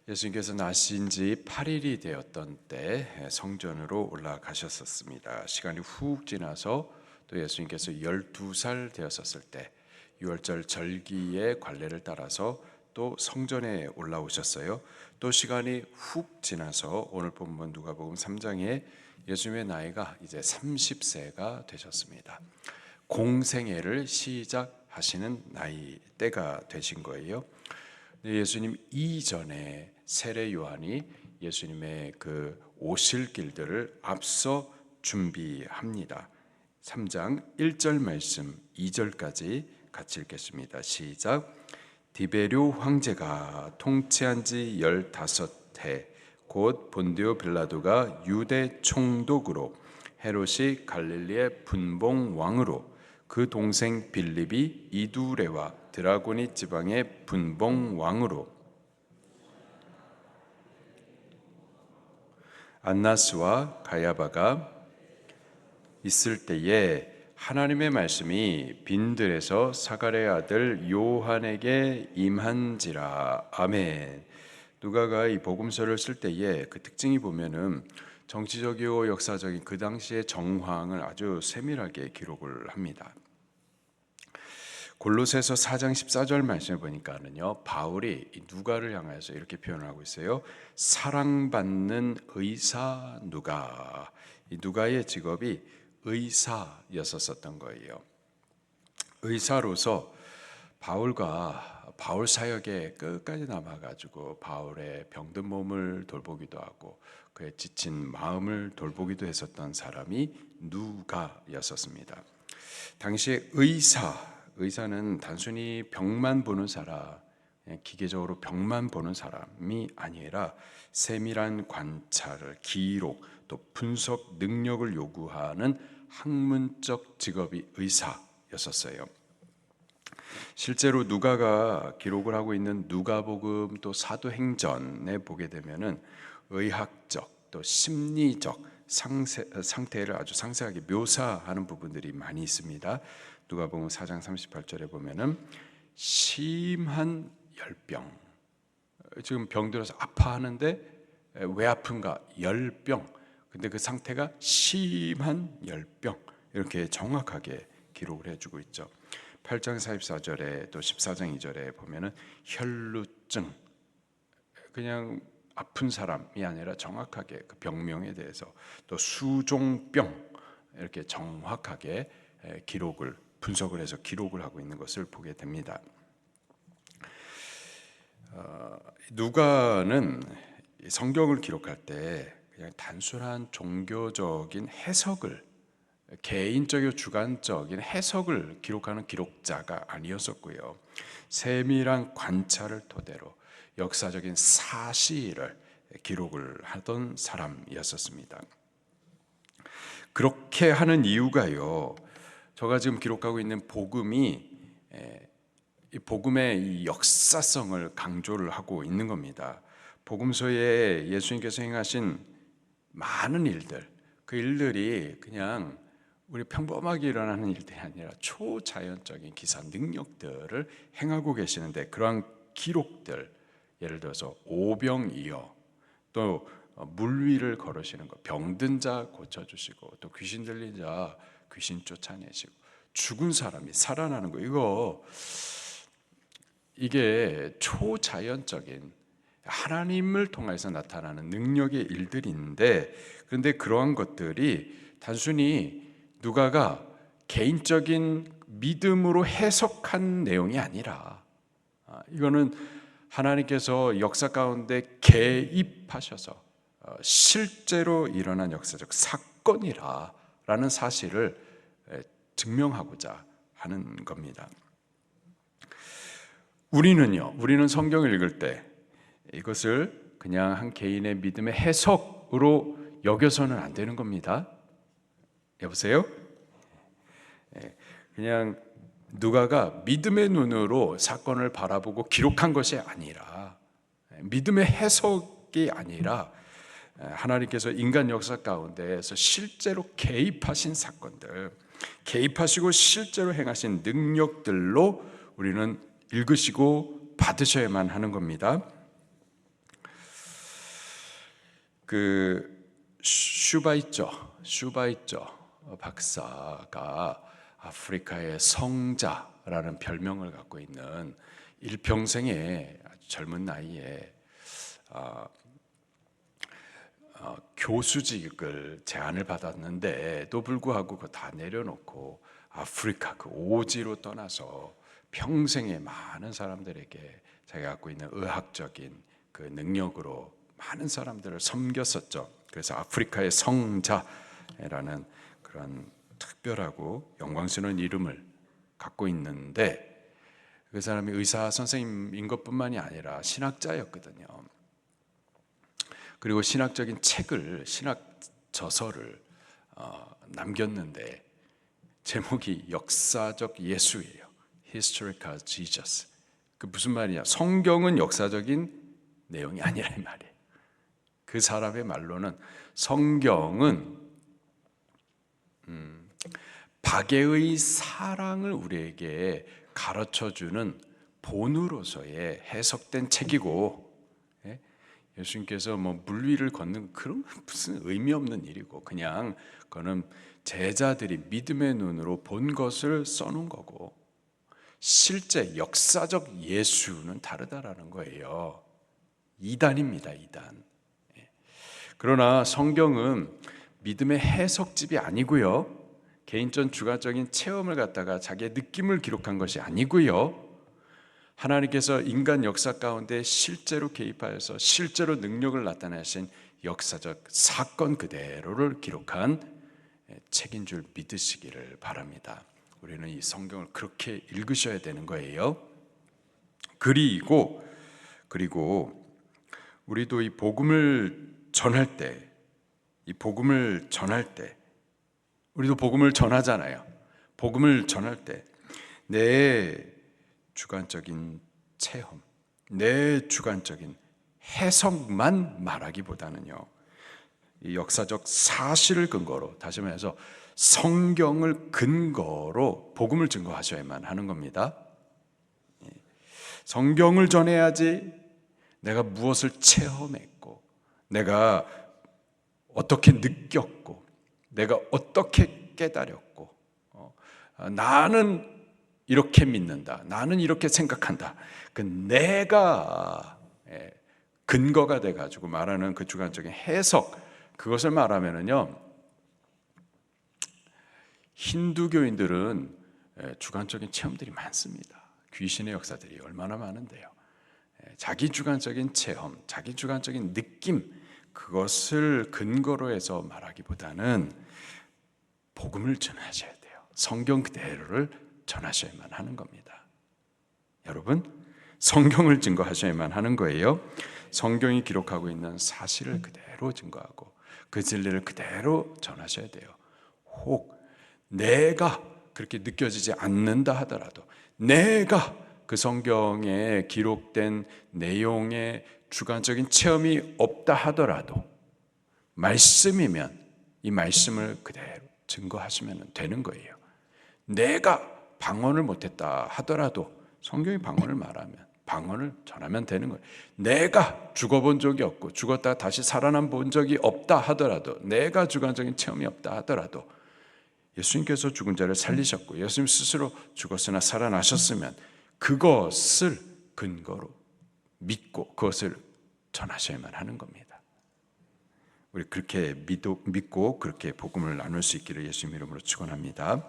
예수님께서 나신 지 8일이 되었던 때 성전으로 올라가셨었습니다. 시간이 훅 지나서 또 예수님께서 12살 되었었을 때 6월절 절기의 관례를 따라서 또 성전에 올라오셨어요. 또 시간이 훅 지나서 오늘 본문 누가복음 3장에 예수님의 나이가 이제 30세가 되셨습니다. 공생애를 시작하시는 나이 때가 되신 거예요. 예수님 이전에 세례 요한이 예수님의 그 오실 길들을 앞서 준비합니다. 3장 1절 말씀 2절까지 같이 읽겠습니다. 시작. 디베료 황제가 통치한 지 15해 곧 본디오 빌라도가 유대 총독으로 헤롯이 갈릴리의 분봉 왕으로 그 동생 빌립이 이두레와 드라고니 지방의 분봉 왕으로 안나스와 가야바가 있을 때에 하나님의 말씀이 빈들에서 사가랴의 아들 요한에게 임한지라. 아멘. 누가가 이 복음서를 쓸 때에 그 특징이 보면은 정치적이고 역사적인 그 당시의 정황을 아주 세밀하게 기록을 합니다. 골로새서 4장 14절 말씀을 보니까는요, 바울이 누가를 향해서 이렇게 표현을 하고 있어요. 사랑받는 의사 누가. 이 누가의 직업이 의사였었던 거예요. 의사로서 바울과 바울 사역에 끝까지 남아가지고 바울의 병든 몸을 돌보기도 하고 그의 지친 마음을 돌보기도 했었던 사람이 누가였었습니다. 당시에 의사는 단순히 병만 보는 사람, 기계적으로 병만 보는 사람이 아니라 세밀한 관찰을, 기록, 또 분석 능력을 요구하는 학문적 직업이 의사였었어요. 실제로 누가가 기록을 하고 있는 누가복음 또 사도행전에 보게 되면은 의학적 또 심리적 상태를 아주 상세하게 묘사하는 부분들이 많이 있습니다. 누가복음 4장 38절에 보면은 심한 열병, 지금 병들어서 아파하는데 왜 아픈가? 열병. 근데 그 상태가 심한 열병, 이렇게 정확하게 기록을 해주고 있죠. 8장 44절에 또 14장 2절에 보면은 혈루증, 그냥 아픈 사람이 아니라 정확하게 그 병명에 대해서, 또 수종병, 이렇게 정확하게 기록을 분석을 해서 기록을 하고 있는 것을 보게 됩니다. 누가는 성경을 기록할 때 그냥 단순한 종교적인 해석을, 개인적이고 주관적인 해석을 기록하는 기록자가 아니었었고요. 세밀한 관찰을 토대로 역사적인 사실을 기록을 하던 사람이었습니다. 그렇게 하는 이유가요, 제가 지금 기록하고 있는 복음이 이 복음의 이 역사성을 강조를 하고 있는 겁니다. 복음서에 예수님께서 행하신 많은 일들, 그 일들이 그냥 우리 평범하게 일어나는 일들이 아니라 초자연적인 기사 능력들을 행하고 계시는데, 그러한 기록들, 예를 들어서 오병이어, 또 물 위를 걸으시는 것, 병든 자 고쳐주시고, 또 귀신 들린 자 귀신 쫓아내시고, 죽은 사람이 살아나는 거, 이게 초자연적인 하나님을 통해서 나타나는 능력의 일들인데, 그런데 그러한 것들이 단순히 누가가 개인적인 믿음으로 해석한 내용이 아니라, 이거는 하나님께서 역사 가운데 개입하셔서 실제로 일어난 역사적 사건이라는 사실을 증명하고자 하는 겁니다. 우리는 성경을 읽을 때 이것을 그냥 한 개인의 믿음의 해석으로 여겨서는 안 되는 겁니다. 여보세요? 그냥 누가가 믿음의 눈으로 사건을 바라보고 기록한 것이 아니라, 믿음의 해석이 아니라 하나님께서 인간 역사 가운데에서 실제로 개입하신 사건들, 개입하시고 실제로 행하신 능력들로 우리는 읽으시고 받으셔야만 하는 겁니다. 슈바이처 박사가 아프리카의 성자라는 별명을 갖고 있는 일평생에 아주 젊은 나이에 교수직을 제안을 받았는데도 불구하고 그거 다 내려놓고 아프리카 그 오지로 떠나서 평생에 많은 사람들에게 자기가 갖고 있는 의학적인 그 능력으로 많은 사람들을 섬겼었죠. 그래서 아프리카의 성자라는 그런 특별하고 영광스러운 이름을 갖고 있는데, 그 사람이 의사 선생님인 것뿐만이 아니라 신학자였거든요. 그리고 신학적인 책을, 신학 저서를 남겼는데 제목이 역사적 예수예요. Historical Jesus. 그 무슨 말이냐? 성경은 역사적인 내용이 아니라 이 말이에요. 그 사람의 말로는 성경은 박애의 사랑을 우리에게 가르쳐주는 본으로서의 해석된 책이고, 예수님께서 뭐 물 위를 걷는 그런 무슨 의미 없는 일이고, 그냥 그거는 제자들이 믿음의 눈으로 본 것을 써놓은 거고, 실제 역사적 예수는 다르다라는 거예요. 이단입니다, 이단. 그러나 성경은 믿음의 해석집이 아니고요, 개인적 주관적인 체험을 갖다가 자기의 느낌을 기록한 것이 아니고요, 하나님께서 인간 역사 가운데 실제로 개입하여서 실제로 능력을 나타내신 역사적 사건 그대로를 기록한 책인 줄 믿으시기를 바랍니다. 우리는 이 성경을 그렇게 읽으셔야 되는 거예요. 그리고 우리도 이 복음을 전할 때, 우리도 복음을 전하잖아요. 복음을 전할 때 내 주관적인 체험, 내 주관적인 해석만 말하기보다는요, 이 역사적 사실을 근거로, 다시 말해서 성경을 근거로 복음을 증거하셔야만 하는 겁니다. 성경을 전해야지 내가 무엇을 체험했고, 내가 어떻게 느꼈고, 내가 어떻게 깨달았고, 나는 이렇게 믿는다, 나는 이렇게 생각한다, 그 내가 근거가 돼가지고 말하는 그 주관적인 해석, 그것을 말하면은요, 힌두교인들은 주관적인 체험들이 많습니다. 귀신의 역사들이 얼마나 많은데요. 자기 주관적인 체험, 자기 주관적인 느낌, 그것을 근거로 해서 말하기보다는 복음을 전하셔야 돼요. 성경 그대로를 전하셔야만 하는 겁니다. 여러분, 성경을 증거하셔야만 하는 거예요. 성경이 기록하고 있는 사실을 그대로 증거하고 그 진리를 그대로 전하셔야 돼요. 혹 내가 그렇게 느껴지지 않는다 하더라도, 내가 그 성경에 기록된 내용에 주관적인 체험이 없다 하더라도, 말씀이면 이 말씀을 그대로 증거하시면 되는 거예요. 내가 방언을 못했다 하더라도 성경이 방언을 말하면 방언을 전하면 되는 거예요. 내가 죽어본 적이 없고 죽었다 다시 살아난 본 적이 없다 하더라도, 내가 주관적인 체험이 없다 하더라도, 예수님께서 죽은 자를 살리셨고 예수님 스스로 죽었으나 살아나셨으면 그것을 근거로 믿고 그것을 전하셔야만 하는 겁니다. 우리 그렇게 믿고 그렇게 복음을 나눌 수 있기를 예수님 이름으로 축원합니다.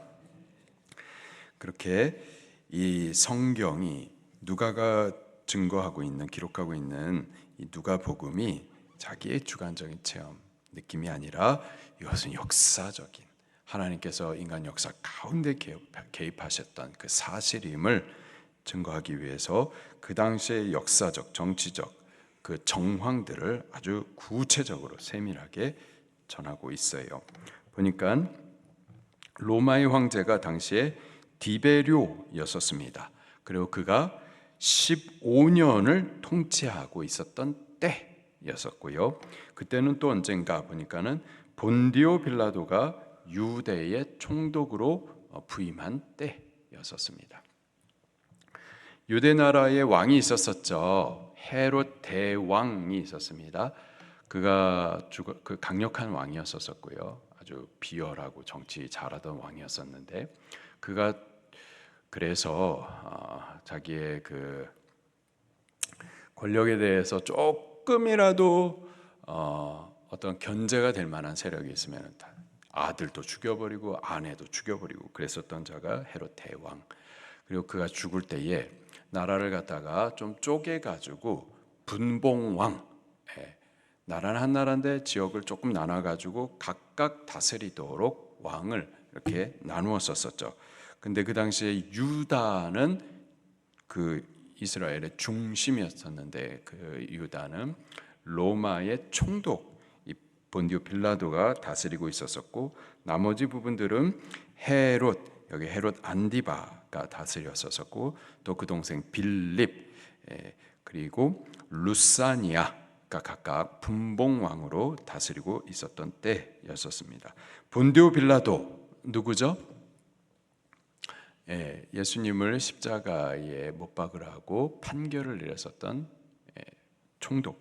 그렇게 이 성경이, 누가가 증거하고 있는, 기록하고 있는 이 누가복음이 자기의 주관적인 체험, 느낌이 아니라 이것은 역사적인, 하나님께서 인간 역사 가운데 개입하셨던 그 사실임을 증거하기 위해서 그 당시의 역사적, 정치적 그 정황들을 아주 구체적으로 세밀하게 전하고 있어요. 보니까 로마의 황제가 당시에 디베료였었습니다. 그리고 그가 15년을 통치하고 있었던 때였었고요. 그때는 또 언젠가 보니까는 본디오 빌라도가 유대의 총독으로 부임한 때였었습니다. 유대 나라의 왕이 있었었죠. 헤롯 대왕이 있었습니다. 그가 그 강력한 왕이었었고요. 아주 비열하고 정치 잘하던 왕이었었는데 그가 그래서 자기의 그 권력에 대해서 조금이라도 어떤 견제가 될 만한 세력이 있으면 아들도 죽여버리고 아내도 죽여버리고 그랬었던 자가 헤롯 대왕. 그리고 그가 죽을 때에 나라를 갖다가 좀 쪼개가지고 분봉왕, 나라는 한 나라인데 지역을 조금 나눠가지고 각각 다스리도록 왕을 이렇게 나누었었죠. 근데 그 당시에 유다는 그 이스라엘의 중심이었었는데 그 유다는 로마의 총독 이 본디오 빌라도가 다스리고 있었었고 나머지 부분들은 헤롯 여기 헤롯 안디바가 다스렸었고 또 그 동생 빌립 그리고 루사니아가 각각 분봉왕으로 다스리고 있었던 때였었습니다. 본디오 빌라도 누구죠? 예수님을 십자가에 못 박으라고 판결을 내렸었던 총독.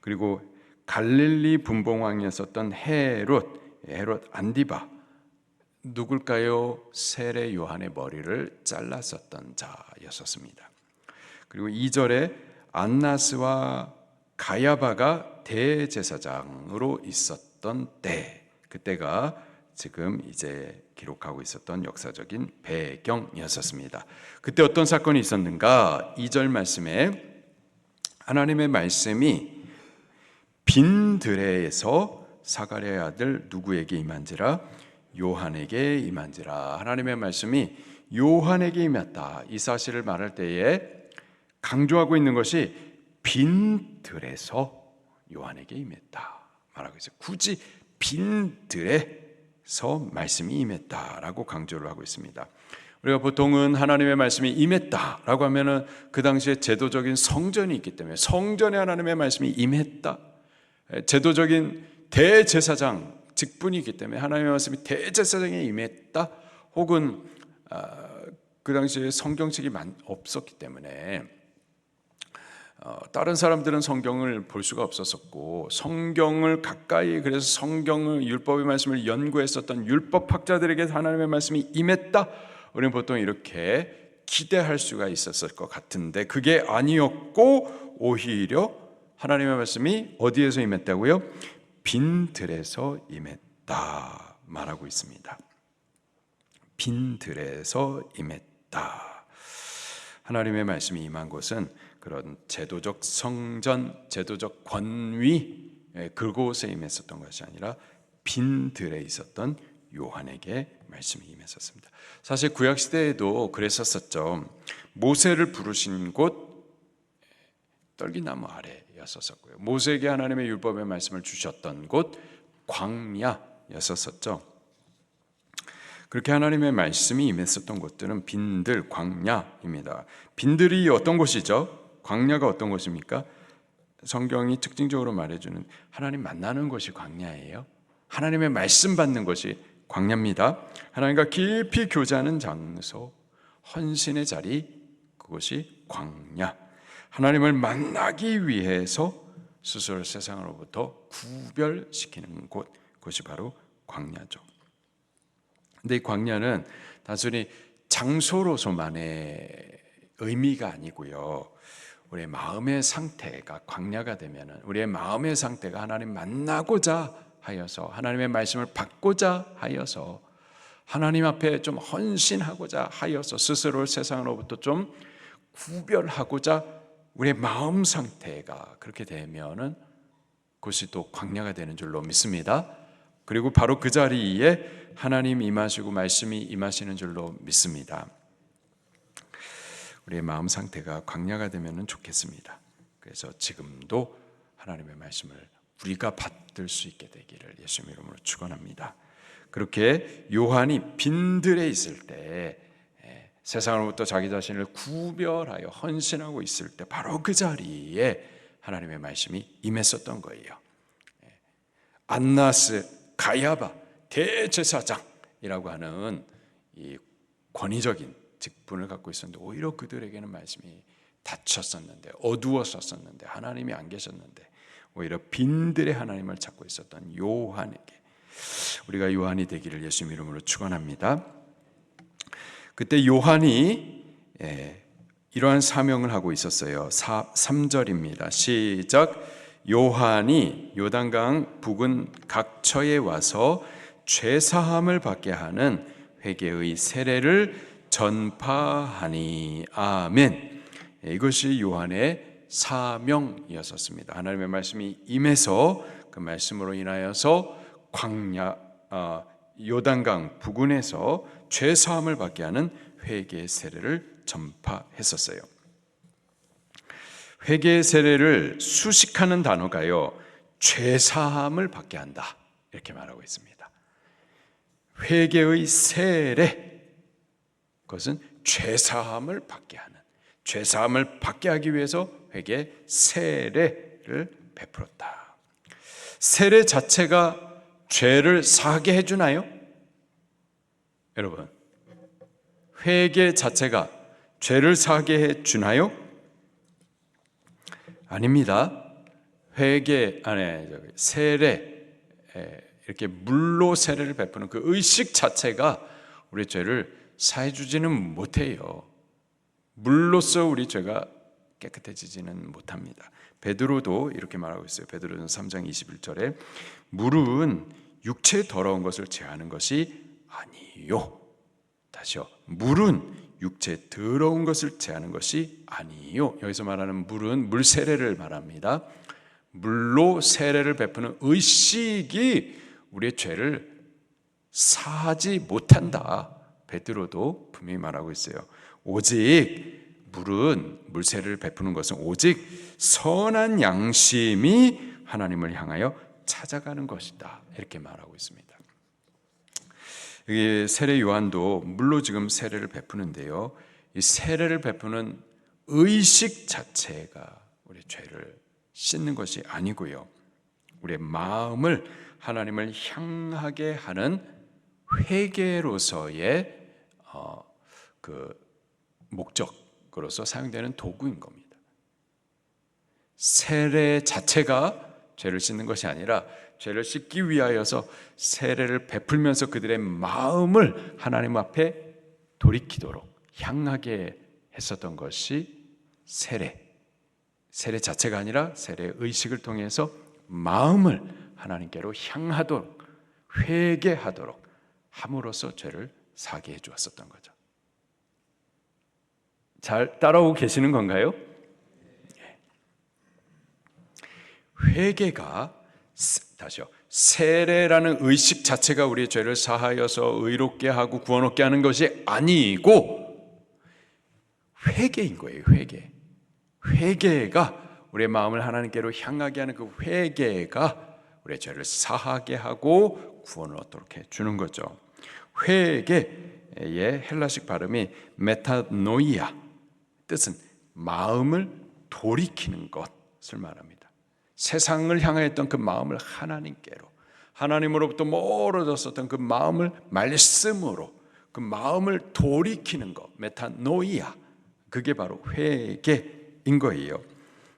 그리고 갈릴리 분봉왕이었었던 헤롯 안디바 누굴까요? 세례 요한의 머리를 잘랐었던 자였었습니다. 그리고 2절에 안나스와 가야바가 대제사장으로 있었던 때, 그때가 지금 이제 기록하고 있었던 역사적인 배경이었습니다. 그때 어떤 사건이 있었는가? 2절 말씀에 하나님의 말씀이 빈 들에서 사가랴의 아들 누구에게 임한지라? 요한에게 임한지라. 하나님의 말씀이 요한에게 임했다. 이 사실을 말할 때에 강조하고 있는 것이 빈 들에서 요한에게 임했다 말하고 있어요. 굳이 빈 들에서 말씀이 임했다라고 강조를 하고 있습니다. 우리가 보통은 하나님의 말씀이 임했다라고 하면은 그 당시에 제도적인 성전이 있기 때문에 성전에 하나님의 말씀이 임했다. 제도적인 대제사장 직분이 있기 때문에 하나님의 말씀이 대제사장에 임했다. 혹은 그 당시에 성경책이 없었기 때문에 다른 사람들은 성경을 볼 수가 없었었고 성경을 가까이 그래서 성경을 율법의 말씀을 연구했었던 율법학자들에게 하나님의 말씀이 임했다. 우리는 보통 이렇게 기대할 수가 있었을 것 같은데 그게 아니었고 오히려 하나님의 말씀이 어디에서 임했다고요? 빈 들에서 임했다 말하고 있습니다. 빈 들에서 임했다. 하나님의 말씀이 임한 곳은 그런 제도적 성전, 제도적 권위 그곳에 임했었던 것이 아니라 빈 들에 있었던 요한에게 말씀이 임했었습니다. 사실 구약 시대에도 그랬었었죠. 모세를 부르신 곳 떨기나무 아래였었고요. 모세에게 하나님의 율법의 말씀을 주셨던 곳 광야였었죠. 그렇게 하나님의 말씀이 임했었던 곳들은 빈들, 광야입니다. 빈들이 어떤 곳이죠? 광야가 어떤 곳입니까? 성경이 특징적으로 말해주는 하나님 만나는 곳이 광야예요. 하나님의 말씀 받는 것이 광야입니다. 하나님과 깊이 교제하는 장소, 헌신의 자리, 그것이 광야. 하나님을 만나기 위해서 스스로 세상으로부터 구별시키는 곳, 그것이 바로 광야죠. 근데 이 광야는 단순히 장소로서만의 의미가 아니고요. 우리의 마음의 상태가 광야가 되면은 우리의 마음의 상태가 하나님 만나고자 하여서 하나님의 말씀을 받고자 하여서 하나님 앞에 좀 헌신하고자 하여서 스스로를 세상으로부터 좀 구별하고자 우리의 마음 상태가 그렇게 되면은 그것이 또 광야가 되는 줄로 믿습니다. 그리고 바로 그 자리에 하나님 임하시고 말씀이 임하시는 줄로 믿습니다. 우리의 마음 상태가 광야가 되면 좋겠습니다. 그래서 지금도 하나님의 말씀을 우리가 받을 수 있게 되기를 예수님 이름으로 축원합니다. 그렇게 요한이 빈들에 있을 때 세상으로부터 자기 자신을 구별하여 헌신하고 있을 때 바로 그 자리에 하나님의 말씀이 임했었던 거예요. 안나스, 가야바, 대제사장이라고 하는 이 권위적인 직분을 갖고 있었는데 오히려 그들에게는 말씀이 닫혔었는데 어두웠었는데 하나님이 안 계셨는데 오히려 빈들의 하나님을 찾고 있었던 요한에게 우리가 요한이 되기를 예수님 이름으로 축원합니다. 그때 요한이 이러한 사명을 하고 있었어요. 3절입니다. 시작. 요한이 요단강 부근 각처에 와서 죄사함을 받게 하는 회개의 세례를 전파하니. 아멘. 이것이 요한의 사명이었습니다. 하나님의 말씀이 임해서 그 말씀으로 인하여서 요단강 부근에서 죄사함을 받게 하는 회개의 세례를 전파했었어요. 회개의 세례를 수식하는 단어가요, 죄사함을 받게 한다 이렇게 말하고 있습니다. 회개의 세례, 그것은 죄사함을 받게 하는, 죄사함을 받게 하기 위해서 회개 세례를 베풀었다. 세례 자체가 죄를 사하게 해주나요? 여러분, 회개 자체가 죄를 사하게 해주나요? 아닙니다. 회개 안에 세례, 이렇게 물로 세례를 베푸는 그 의식 자체가 우리 죄를 사해주지는 못해요. 물로써 우리 죄가 깨끗해지지는 못합니다. 베드로도 이렇게 말하고 있어요. 베드로는 3장 21절에 물은 육체의 더러운 것을 제하는 것이 아니요. 다시요. 물은 육체의 더러운 것을 제하는 것이 아니요. 여기서 말하는 물은 물 세례를 말합니다. 물로 세례를 베푸는 의식이 우리의 죄를 사하지 못한다. 베드로도 분명히 말하고 있어요. 오직 물은, 물 세례를 베푸는 것은 오직 선한 양심이 하나님을 향하여 찾아가는 것이다 이렇게 말하고 있습니다. 여기 세례 요한도 물로 지금 세례를 베푸는데요, 이 세례를 베푸는 의식 자체가 우리 죄를 씻는 것이 아니고요, 우리의 마음을 하나님을 향하게 하는 회개로서의 그 목적으로서 사용되는 도구인 겁니다. 세례 자체가 죄를 씻는 것이 아니라 죄를 씻기 위하여서 세례를 베풀면서 그들의 마음을 하나님 앞에 돌이키도록 향하게 했었던 것이 세례 자체가 아니라 세례 의식을 통해서 마음을 하나님께로 향하도록, 회개하도록 함으로써 죄를 사게 해 주었었던 거죠. 잘 따라오고 계시는 건가요? 회개가, 다시요, 세례라는 의식 자체가 우리의 죄를 사하여서 의롭게 하고 구원 얻게 하는 것이 아니고 회개인 거예요. 회개가 우리의 마음을 하나님께로 향하게 하는 그 회개가 우리의 죄를 사하게 하고 구원을 얻도록 해주는 거죠. 회개의 헬라식 발음이 메타노이아, 뜻은 마음을 돌이키는 것을 말합니다. 세상을 향하였던 그 마음을 하나님으로부터 멀어졌었던 그 마음을 말씀으로, 그 마음을 돌이키는 것, 메타노이아, 그게 바로 회개인 거예요.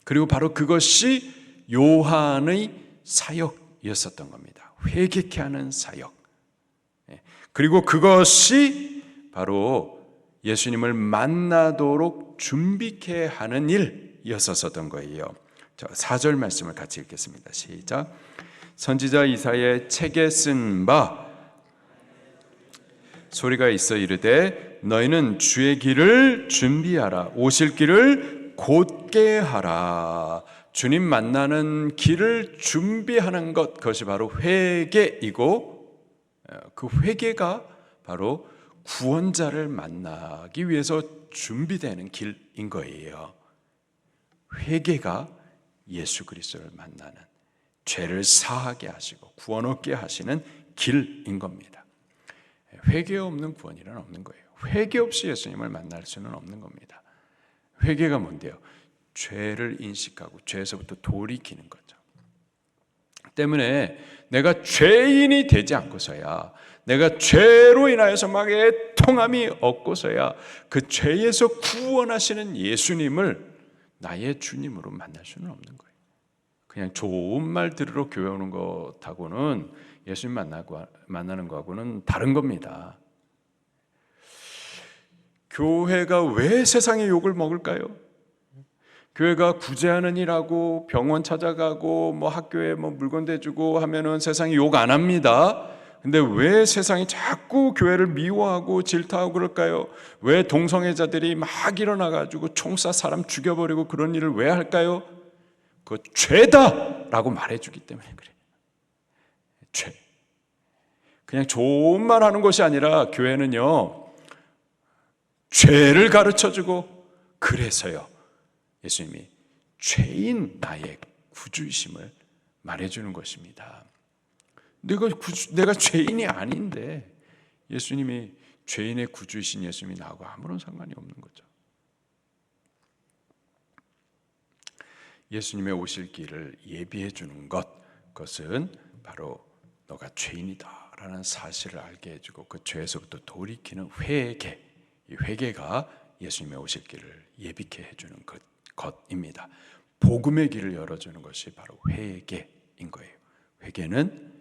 그리고 바로 그것이 요한의 사역이었었던 겁니다. 회개케 하는 사역. 그리고 그것이 바로 예수님을 만나도록 준비케 하는 일이었었던 거예요. 4절 말씀을 같이 읽겠습니다. 시작. 선지자 이사야의 책에 쓴 바 소리가 있어 이르되 너희는 주의 길을 준비하라, 오실 길을 곧게 하라. 주님 만나는 길을 준비하는 것, 그것이 바로 회개이고, 그 회개가 바로 구원자를 만나기 위해서 준비되는 길인 거예요. 회개가 예수 그리스도를 만나는, 죄를 사하게 하시고 구원 얻게 하시는 길인 겁니다. 회개 없는 구원이란 없는 거예요. 회개 없이 예수님을 만날 수는 없는 겁니다. 회개가 뭔데요? 죄를 인식하고 죄에서부터 돌이키는 거죠. 때문에 내가 죄인이 되지 않고서야, 내가 죄로 인하여서 막 애통함이 없고서야 그 죄에서 구원하시는 예수님을 나의 주님으로 만날 수는 없는 거예요. 그냥 좋은 말 들으러 교회 오는 것하고는 예수님 만나는 거하고는 다른 겁니다. 교회가 왜 세상의 욕을 먹을까요? 교회가 구제하는 일하고 병원 찾아가고 뭐 학교에 뭐 물건 대주고 하면은 세상이 욕 안 합니다. 근데 왜 세상이 자꾸 교회를 미워하고 질타하고 그럴까요? 왜 동성애자들이 막 일어나가지고 총쏴 사람 죽여버리고 그런 일을 왜 할까요? 그 죄다라고 말해주기 때문에 그래요. 죄. 그냥 좋은 말 하는 것이 아니라 교회는요, 죄를 가르쳐주고, 그래서요 예수님이 죄인 나의 구주이심을 말해주는 것입니다. 내가 죄인이 아닌데 예수님이 죄인의 구주이신 예수님이 나하고 아무런 상관이 없는 거죠. 예수님의 오실 길을 예비해 주는 그것은 바로 너가 죄인이다라는 사실을 알게 해주고 그 죄에서부터 돌이키는 회개, 이 회개가 예수님의 오실 길을 예비케 해주는 것입니다. 복음의 길을 열어주는 것이 바로 회개인 거예요. 회개는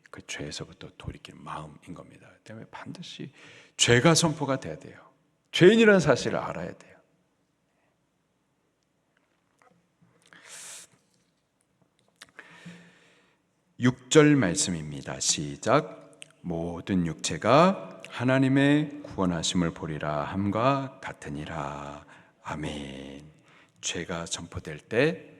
그 죄에서부터 돌이키는 마음인 겁니다. 때문에 반드시 죄가 선포가 돼야 돼요. 죄인이라는 사실을 알아야 돼요. (6절) 말씀입니다. 시작. 모든 육체가 하나님의 구원하심을 보리라 함과 같으니라. 아멘. 죄가 선포될 때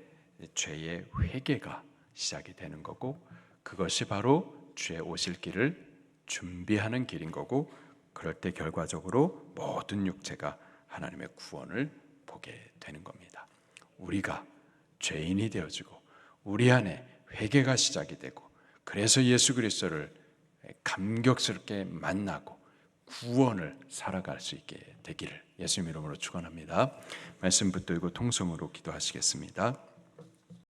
죄의 회개가 시작이 되는 거고, 그것이 바로 주의 오실 길을 준비하는 길인 거고, 그럴 때 결과적으로 모든 육체가 하나님의 구원을 보게 되는 겁니다. 우리가 죄인이 되어지고 우리 안에 회개가 시작이 되고, 그래서 예수 그리스도를 감격스럽게 만나고 구원을 살아갈 수 있게 되기를 예수님 이름으로 축원합니다. 말씀 붙들고 통성으로 기도하시겠습니다.